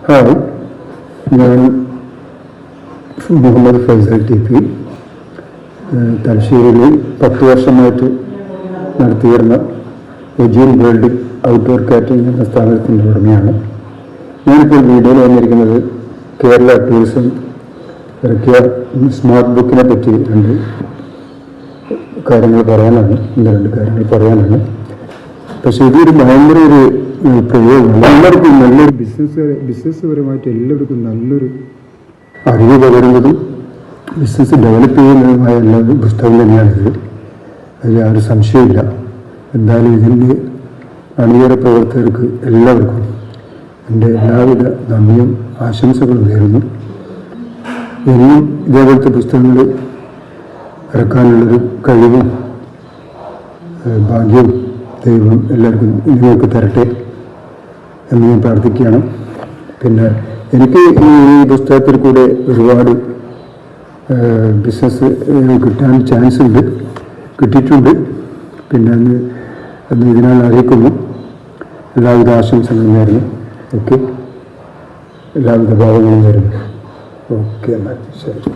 Hi, ഞാൻ Muhammad Faisal TP. തലശ്ശേരിയിൽ 10 വർഷമായിട്ട് നടത്തിയിരുന്ന എജിയൻ വേൾഡ് ഔട്ട്ഡോർ കാറ്ററിംഗ് എന്ന സ്ഥാപനത്തിൻ്റെ ഉടമയാണ്. ഞാനിപ്പോൾ വീഡിയോയിൽ വന്നിരിക്കുന്നത് കേരള ടൂറിസം ഇറക്കിയ സ്മാർട്ട് ബുക്കിനെ പറ്റി രണ്ട് കാര്യങ്ങൾ പറയാനാണ്. പക്ഷേ ഇതൊരു ഭയങ്കര ഒരു പ്രയോഗം. എല്ലാവർക്കും നല്ലൊരു ബിസിനസ് പരമായിട്ട് എല്ലാവർക്കും നല്ലൊരു അറിവ് പകരുന്നതും ബിസിനസ് ഡെവലപ്പ് ചെയ്യുന്നതുമായ എല്ലാ പുസ്തകം തന്നെയാണിത്. അതിൽ ആ ഒരു സംശയമില്ല. എന്തായാലും ഇതിൻ്റെ അണിയറ പ്രവർത്തകർക്ക് എല്ലാവർക്കും എൻ്റെ എല്ലാവിധ നന്ദിയും ആശംസകളും നേരുന്നു. ഇനിയും ഇതേപോലത്തെ പുസ്തകങ്ങൾ ഇറക്കാനുള്ളൊരു കഴിവും ഭാഗ്യവും ദൈവം എല്ലാവർക്കും നിങ്ങൾക്ക് തരട്ടെ എന്ന് ഞാൻ പ്രാർത്ഥിക്കുകയാണ്. പിന്നെ എനിക്ക് ഈ പുസ്തകത്തിൽ കൂടെ ഒരുപാട് ബിസിനസ് കിട്ടാൻ കിട്ടിയിട്ടുണ്ട്. പിന്നെ അന്ന് ഇതിനാൽ അറിയിക്കുന്നു. എല്ലാവിധ ആശംസകളും നേരുന്നു. ഓക്കെ, എല്ലാവിധ ഭാവങ്ങളും നേരുന്നു. ഓക്കെ, എന്നാൽ ശരി.